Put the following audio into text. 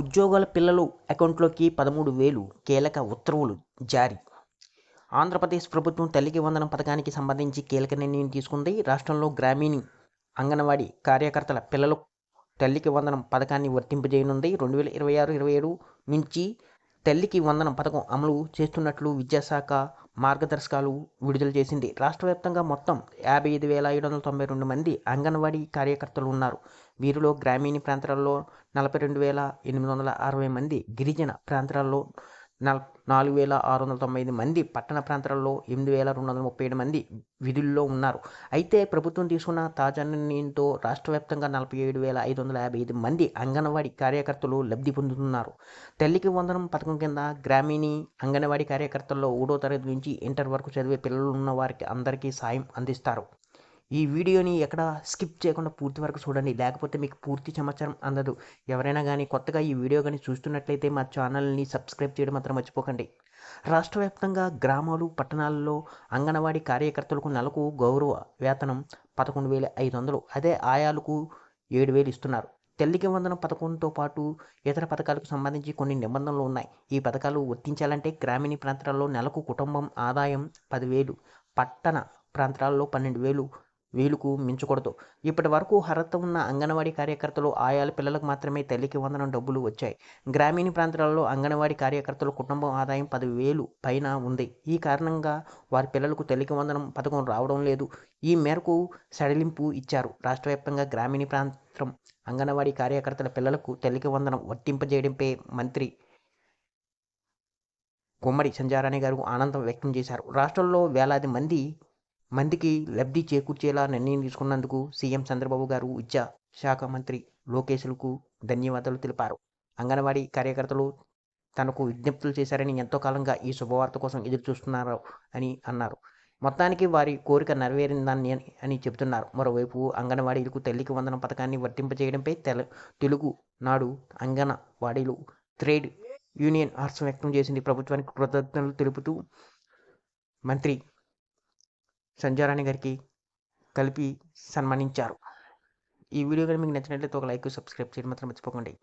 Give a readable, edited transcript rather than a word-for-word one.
ఉద్యోగాల పిల్లలు అకౌంట్లోకి 13,000 కీలక ఉత్తర్వులు జారీ. ఆంధ్రప్రదేశ్ ప్రభుత్వం తల్లికి వందనం పథకానికి సంబంధించి కీలక నిర్ణయం తీసుకుంది. రాష్ట్రంలో గ్రామీణ అంగన్వాడీ కార్యకర్తల పిల్లలు తల్లికి వందనం పథకాన్ని వర్తింపజేయనుంది. 2026-27 నుంచి తల్లికి వందనం పథకం అమలు చేస్తున్నట్లు విద్యాశాఖ మార్గదర్శకాలు విడుదల చేసింది. రాష్ట్ర వ్యాప్తంగా మొత్తం 55,592 మంది అంగన్వాడీ కార్యకర్తలు ఉన్నారు. వీరిలో గ్రామీణ ప్రాంతాల్లో 42,860 మంది, గిరిజన ప్రాంతాల్లో 4,695 మంది, పట్టణ ప్రాంతాల్లో 8,237 మంది విధుల్లో ఉన్నారు. అయితే ప్రభుత్వం తీసుకున్న తాజా నిర్ణయంతో రాష్ట్ర వ్యాప్తంగా 47,555 మంది అంగన్వాడీ కార్యకర్తలు లబ్ధి పొందుతున్నారు. తల్లికి వందనం పథకం కింద గ్రామీణ అంగన్వాడీ కార్యకర్తల్లో 1వ తరగతి నుంచి ఇంటర్ వరకు చదివే పిల్లలు ఉన్న వారికి అందరికీ సాయం అందిస్తారు. ఈ వీడియోని ఎక్కడ స్కిప్ చేయకుండా పూర్తి వరకు చూడండి, లేకపోతే మీకు పూర్తి సమాచారం అందదు. ఎవరైనా కానీ కొత్తగా ఈ వీడియో కానీ చూస్తున్నట్లయితే మా ఛానల్ని సబ్స్క్రైబ్ చేయడం మాత్రం మర్చిపోకండి. రాష్ట్ర వ్యాప్తంగా గ్రామాలు, పట్టణాల్లో అంగన్వాడీ కార్యకర్తలకు నెలకు గౌరవ వేతనం 11,500, అదే ఆయాలకు 7,000 ఇస్తున్నారు. తల్లికి వందనం పథకంతో పాటు ఇతర పథకాలకు సంబంధించి కొన్ని నిబంధనలు ఉన్నాయి. ఈ పథకాలు వర్తించాలంటే గ్రామీణ ప్రాంతాల్లో నెలకు కుటుంబం ఆదాయం 10,000, పట్టణ ప్రాంతాల్లో 12,000కు మించకూడదు. ఇప్పటి వరకు అర్హత ఉన్న అంగన్వాడీ కార్యకర్తలు, ఆయాల పిల్లలకు మాత్రమే తల్లికి వందనం డబ్బులు వచ్చాయి. గ్రామీణ ప్రాంతాలలో అంగన్వాడీ కార్యకర్తల కుటుంబం ఆదాయం 10,000 పైన ఉంది. ఈ కారణంగా వారి పిల్లలకు తల్లికి వందనం పథకం రావడం లేదు. ఈ మేరకు సడలింపు ఇచ్చారు. రాష్ట్ర వ్యాప్తంగా గ్రామీణ ప్రాంతం అంగన్వాడీ కార్యకర్తల పిల్లలకు తల్లికి వందనం వర్తింపజేయడంపై మంత్రి గుమ్మడి సంధ్యారాణి గారు ఆనందం వ్యక్తం చేశారు. రాష్ట్రంలో వేలాది మందికి లబ్ధి చేకూర్చేలా నిర్ణయం తీసుకున్నందుకు సీఎం చంద్రబాబు గారు, విద్యాశాఖ మంత్రి లోకేశ్లకు ధన్యవాదాలు తెలిపారు. అంగన్వాడీ కార్యకర్తలు తనకు విజ్ఞప్తులు చేశారని, ఎంతో కాలంగా ఈ శుభవార్త కోసం ఎదురు చూస్తున్నారు అని అన్నారు. మొత్తానికి వారి కోరిక నెరవేరిందని అని చెబుతున్నారు. మరోవైపు అంగన్వాడీలకు తల్లికి వందనం పథకాన్ని వర్తింపజేయడంపై తెలుగు నాడు అంగన్వాడీలు ట్రేడ్ యూనియన్ హర్షం వ్యక్తం చేసింది. ప్రభుత్వానికి కృతజ్ఞతలు తెలుపుతూ మంత్రి సంధ్యారాణి గారికి కలిపి సన్మానించారు. ఈ వీడియో కానీ మీకు నచ్చినట్లయితే ఒక లైక్, సబ్స్క్రైబ్ చేయడం మాత్రం మర్చిపోకండి.